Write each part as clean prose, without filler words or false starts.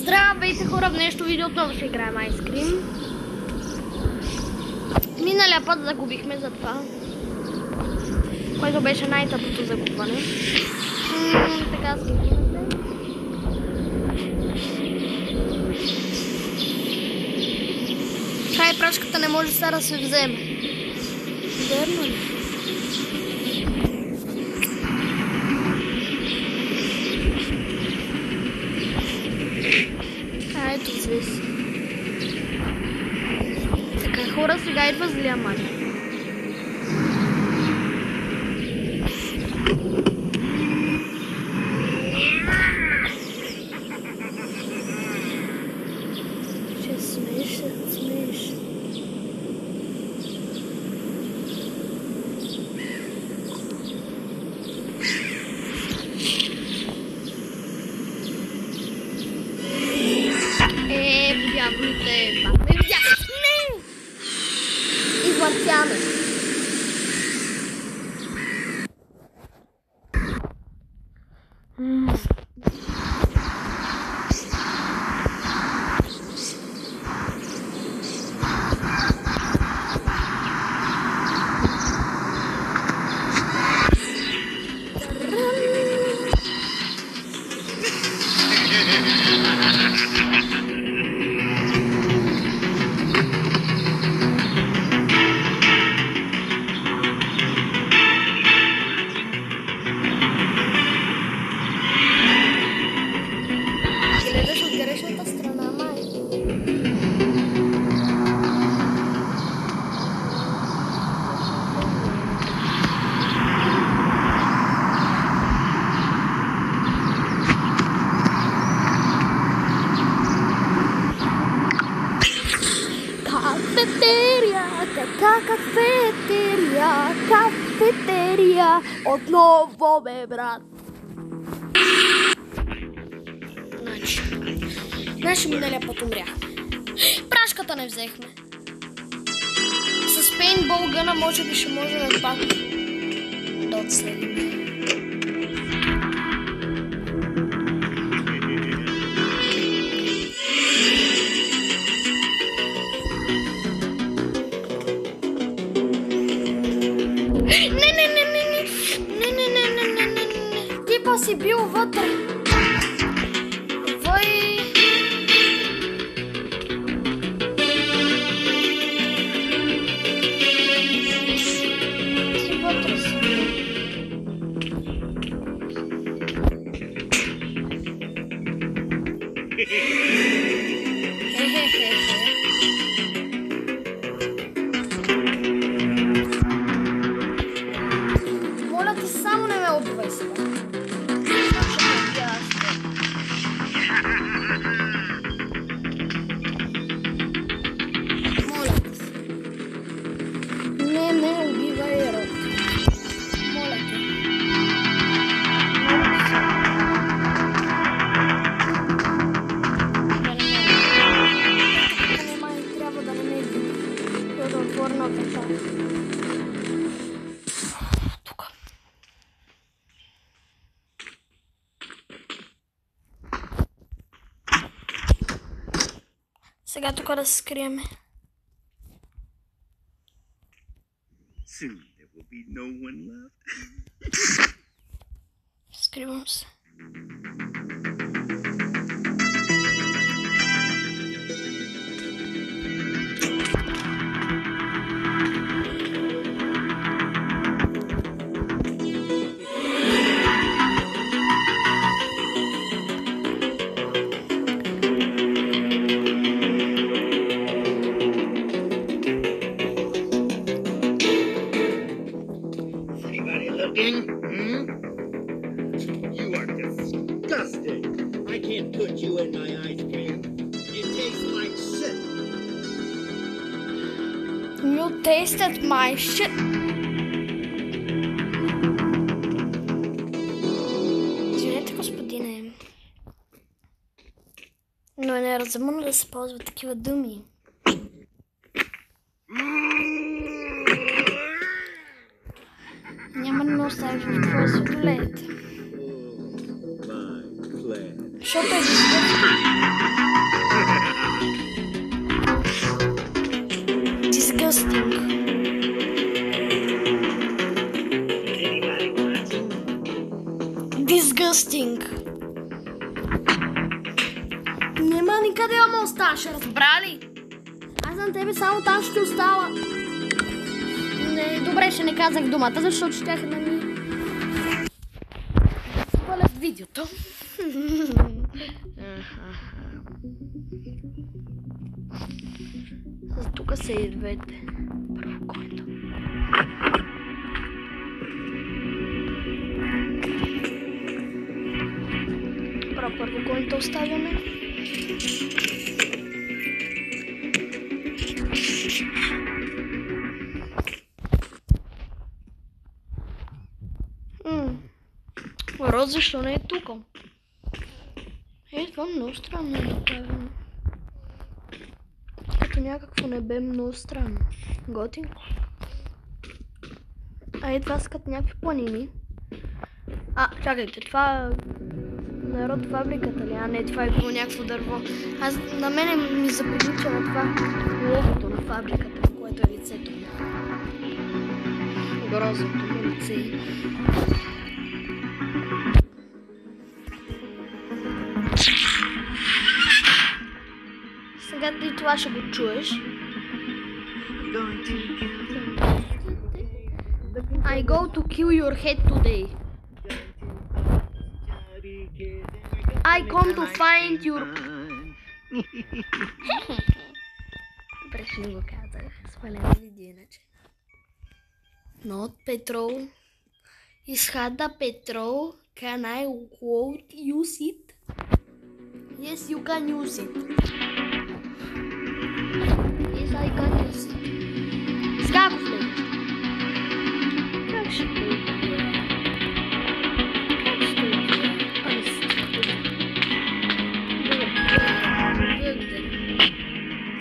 Здравейте хора, в днешното видео отново ще играем Ice Cream. Миналия път загубихме за това, което беше най-тъпото загубване. Така скипваме. Хай, прашката не може сега да се вземе. Верно ли? Ето звезди. Така, хора, сега идва злия май. Ще смееш. Дяволите, пак ме видях! Не! Извъртяме! Кафетерия, отново бе, брат. Значи миналия път умряхме. Прашката не взехме. С пейнтбол гъна може би ще можем пак да отследим. Типа си бил вътре. Вой. Ти вътре си бил. Моля ти, само не ме убивай сега. Моля ти. Не ме убивай, Род. Моля ти. Трябва да не ме иде. Да отворна врата. Сега тук да се скриеме. Скривам се. You are disgusting. I can't put you in my ice cream. You taste like shit. You tasted my shit. Извинете, господине. Но е неразумно да се ползват такива думи. Няма да ме оставиш в твоя сладолет. Защото е дискусия. Disgusting. Anybody want some? Disgusting. Нема никъде да ме оставаш, разбрали? Аз на тебе само там ще остава. Не, добре, ще не казах думата, защото щях да ми спалят видеото. Тук са и двете. Първо който. Първо който оставяме. Род, защо не е тук? Това много странно е направено. Като някакво небе, много странно. Готинко. Това са като някакви планини. Чакайте, това на Род фабриката ли? Не, това е било някакво дърво. На мене ми заприлича на това логото на фабриката, което е лицето. Грозното ми лице. Сега ти това ще го чуеш. I go to kill your head today. I come to find your... Добре, ще го казах. Свалям видео иначе. Not petrol. Is had a petrol. Can I use it? Yes, you can use it. Yes, I can use it. Скапвай! Как ще бъде?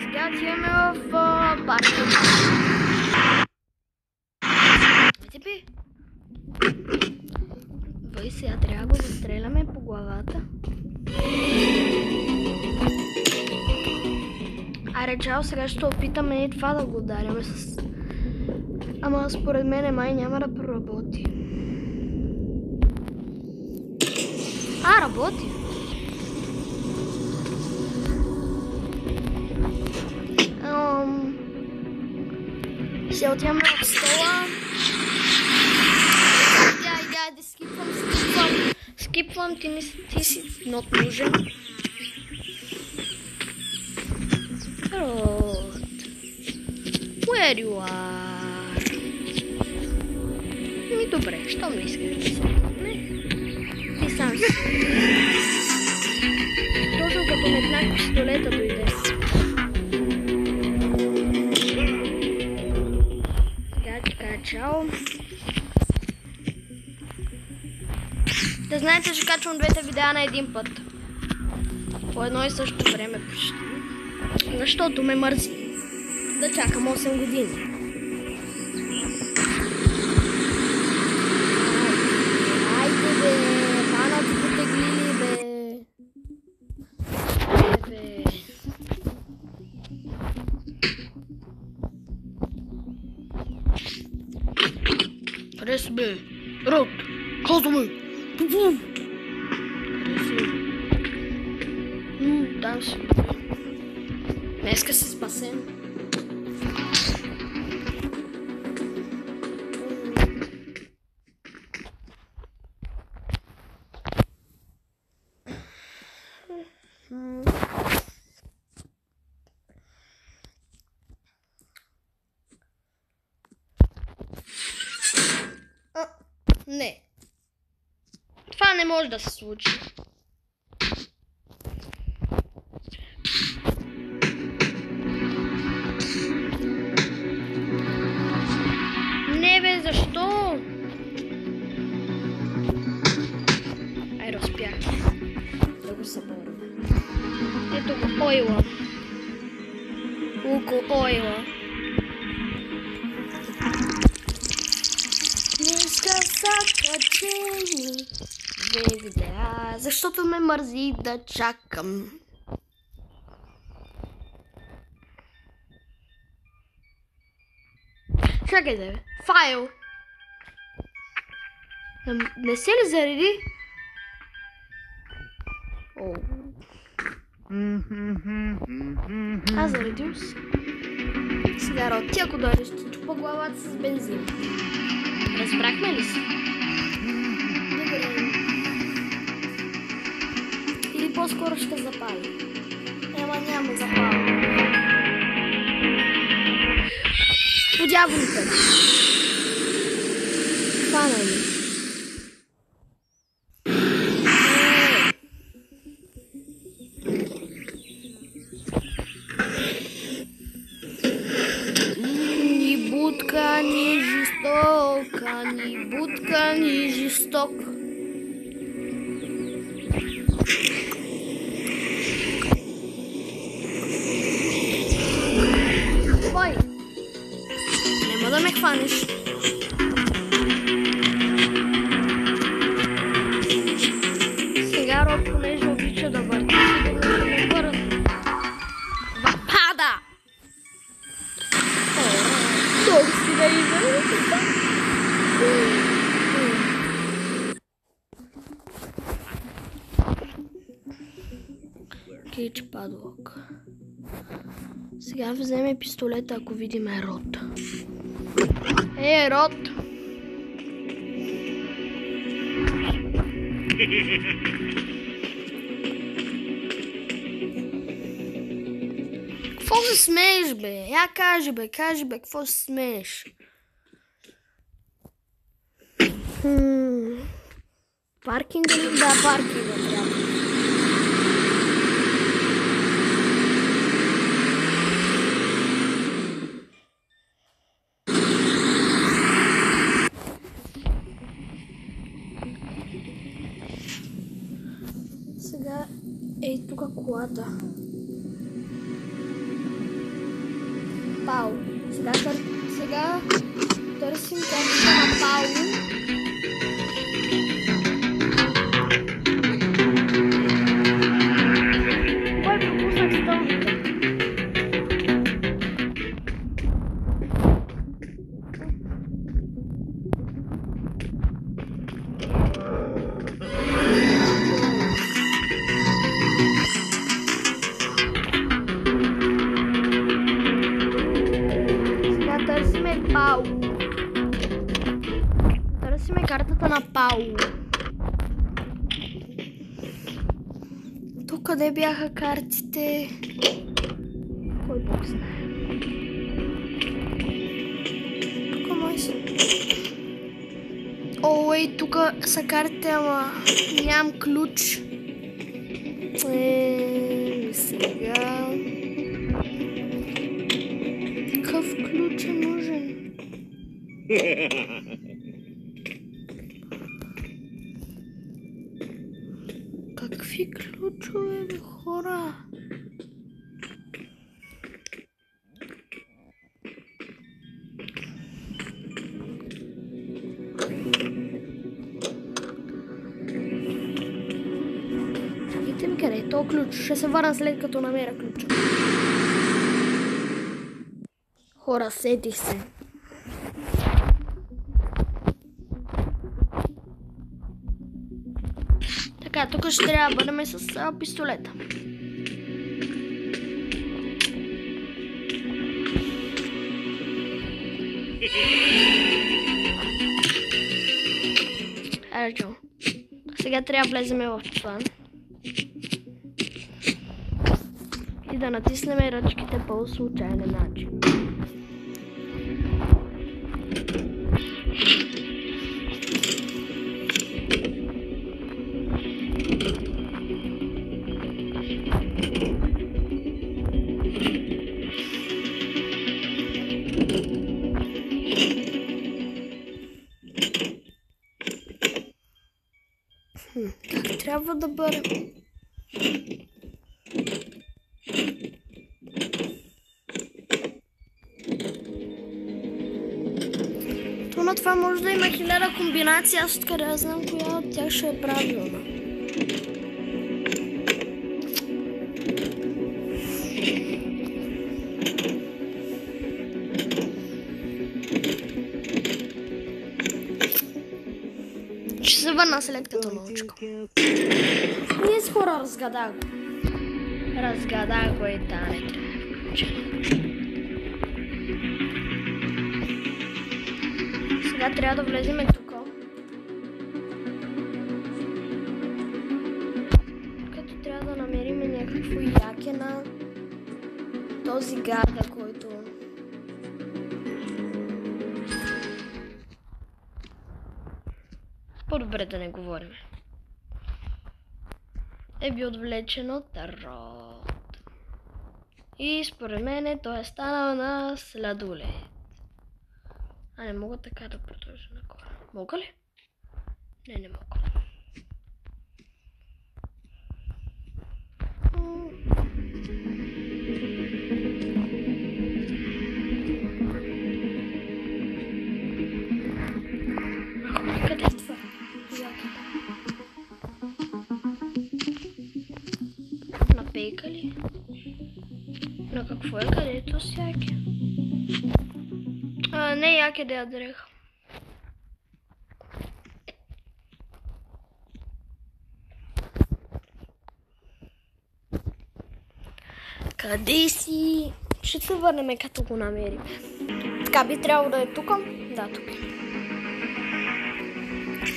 Сега отиваме в парка. Вижте. Вай, сега трябва да го застреляме по главата. Чао, сега ще опитаме и това да го ударяме с... Ама според мен май няма да проработи. Работи! Ще отиваме в стола. Айде, скипвам, ти си нот нужен. Rod, where you are? Ми добре, що не искаш да се не? Ти сам си. Точно като метнах пистолета дойде. Така, чао. Да знаете, че качвам двете видеа на един път. По едно и също време почти. Защото ме мързи да чакам 8 години. Айде бе, панът потеглили бе. Къде си бе? Род, казваме! Къде си? Там си. Днеска се спасем. Не. Това не може да се случи. Защо? Разпях да го съборим. Ето го ойла. Луко ойла. Днеска са качени две видеа, защото ме мързи да чакам. Чакайте, бе. Файл. Не се ли зареди? О. Заредил се. Сега, Роти, ако дойдеш, ще чупа главата с бензин. Разбрахме ли се? Добре. Или по-скоро ще запали. Няма запал. По дяволите. Хвана ми. Ни будка, ни жестока, ни будка, ни жесток. Ой! Няма да ме хванеш. Сега Роб, понеже обича да върти, сигурно ще ме бърза. Пада! Толкова си да излезе. Кейдж падлок. Сега вземе пистолета, ако видиме Род. Род! Какво се смееш, бе? Я кажи, бе, какво се смееш? Паркинга ли? Да, паркинга трябва. Сега ей тук колата. Пау. Сега търсим картата на Пау. Кой пропуснах стълбите? Търсиме картата на Пау. Тук къде бяха картите? Кой бог знае? Тук май са. Ой, тук са картите, ама нямам ключ. Сега... Какъв ключ е нужен? Какви ключове, бе, хора? Чакайте ми, къде е този ключ? Ще се върна след като намеря ключа. Хора, сетих се. Така, тук ще трябва да бъдем с пистолета. Ето. Сега трябва да влезем в това. И да натиснем ръчките по случайен начин. Как трябва да бъде? То на това може да има 1000 комбинации, аз откъде да знам коя от тях ще е правилна. след като научка. И скоро разгадах го. Разгадах го и тането. Сега трябва да влезем тук. Като трябва да намерим някакво яке на този гарда, който... По-добре да не говорим. Е бил отвлечен от Род. И според мен той е станал на сладолет. А не мога така да продължа нагоре. Мога ли? Не мога. Къде е това? На пейка ли? На какво е? Където с яке? Не яке да я дреха. Къде си? Ще се върнем като го намерим. Така би трябвало да е тук. Да, тук е.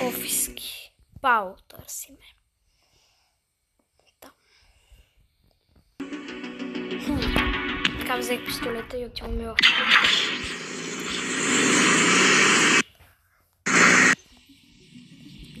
Офиски. Пао търсиме. Да. Така взех пистолета и отиваме в...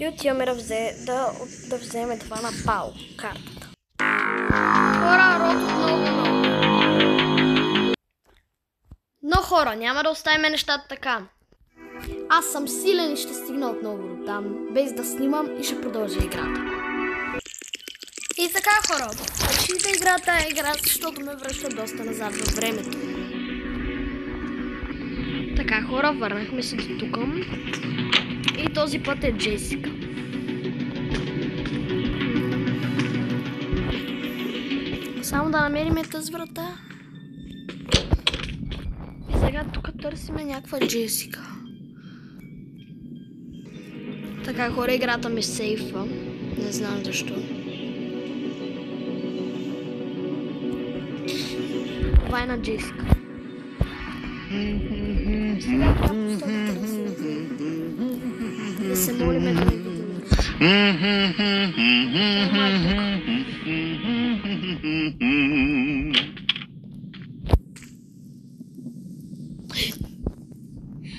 И отиваме да вземем това на Пао картата. Хора, Род много. Но хора, няма да оставим нещата така. Аз съм силен и ще стигна отново до там, без да снимам и ще продължа играта. И така хора, почните играта е игра, защото ме връща доста назад във времето. Така хора, върнахме се до тук. И този път е Джесика. Само да намерим тази врата. И сега тук търсиме някаква Джесика. Така хора, играта ми сейфа. Не знам защо. Това е на Джесика. Сега трябва да се молиме да не видим.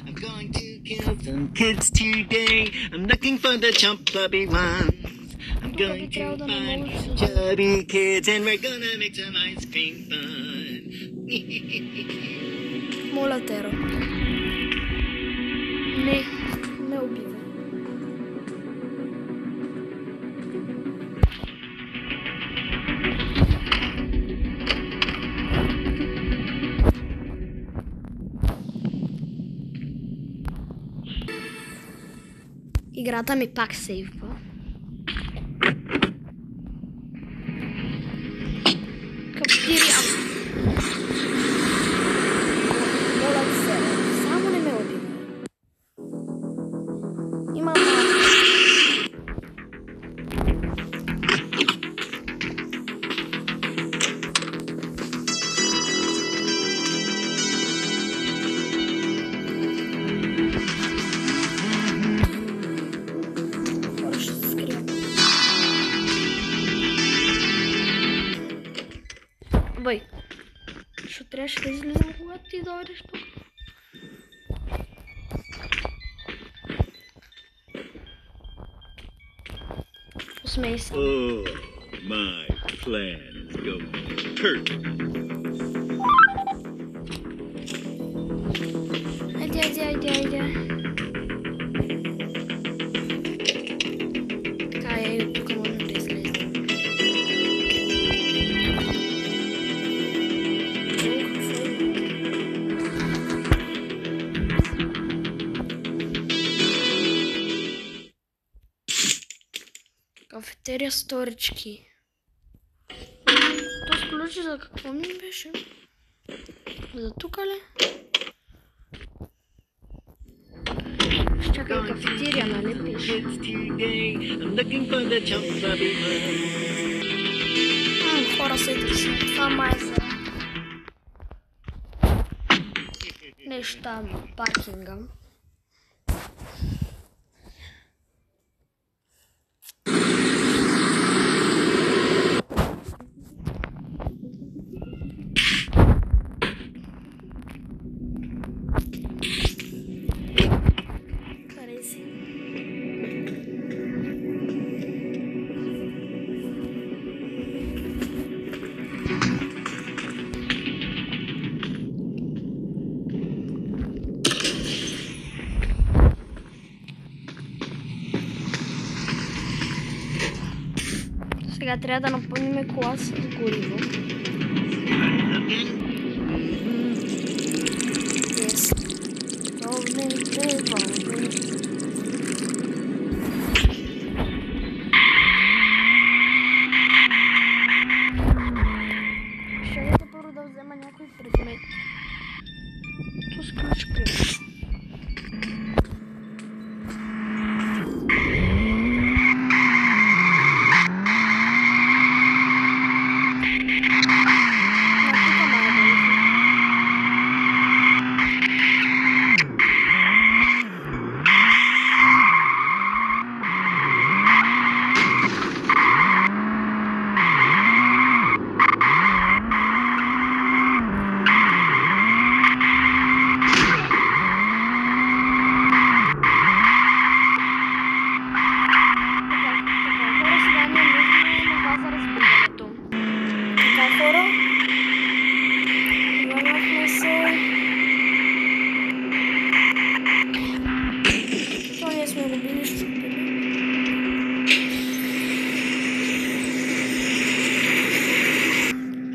I'm going to kill some kids today. I'm looking for the chubby ones. I'm going to find chubby kids and we're gonna make some ice cream fun. Моля, Теро. Не убивай. Играта ми пак сейвва. Каптирам. Моля се, само не ме убивай. Има Бай, що трябваше да излизам, когато ти дойдеш тук? Посмей се. Oh, my plan is going perfect. Айде. Така е, тук можем да излезем. Кафетерия сторички. То с ключи за какво ми беше? За тук ли? Чакай, кафетерия, нали пише? I'm looking for the chubby one. Хора седи си. Това май за нещо там, паркинга. Сега трябва да напълним кола с гориво. Ще да първо да взема някой предмет. То с ключ примерно.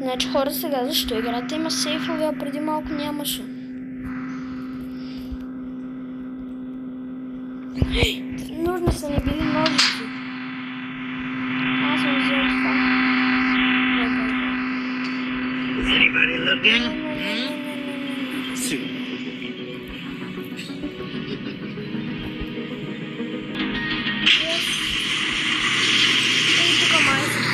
Значи хора, сега защо играта има сейфове, а преди малко нямаше? Нужни са ни били ножици. Аз съм взел това. Is anybody looking? Super. Ей, тук май се.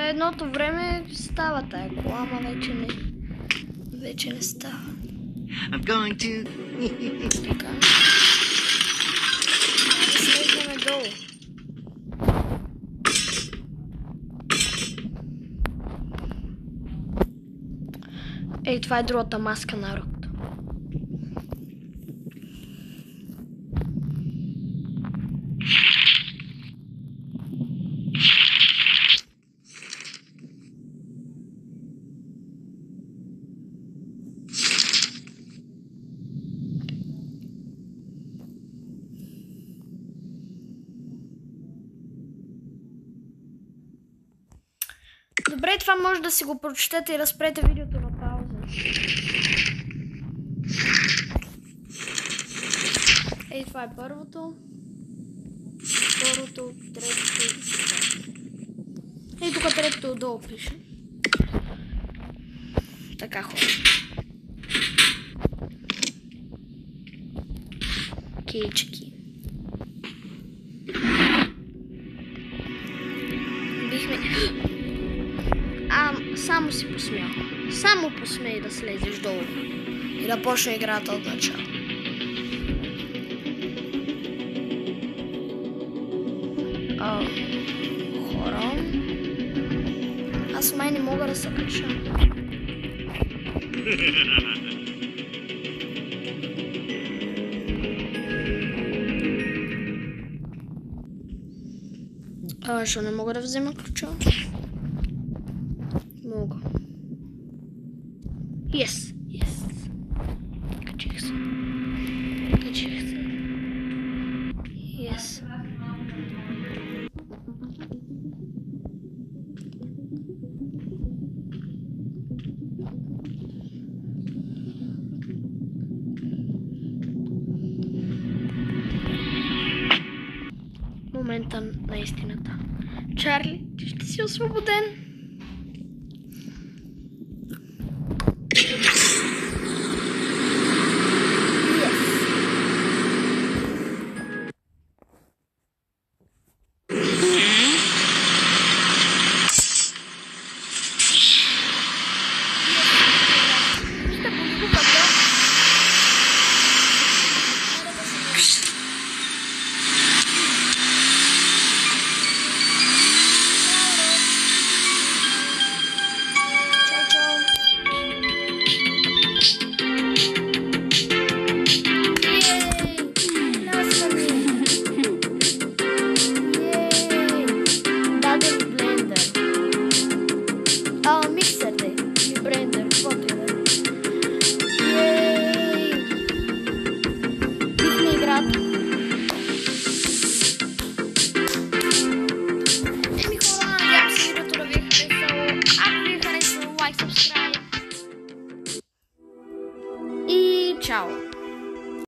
Едното време става тая кола, ама вече не става. I'm going to. Така. Да слезем долу. Ей, това е другата маска, народ. Добре, това може да си го прочетете и да спрете видеото на пауза. Ей, това е първото, второто, третото и четвъртото. Ей, тук третото отдолу пише. Така, хора. Кейчки. Бихме... Само си посмял. Само посмей да слезеш долу и да почне играта от начало. Хора. Аз май не мога да се кача. Защо не мога да взема ключа? Мога. Yes. Качих се. Чарли, ти ще си освободен.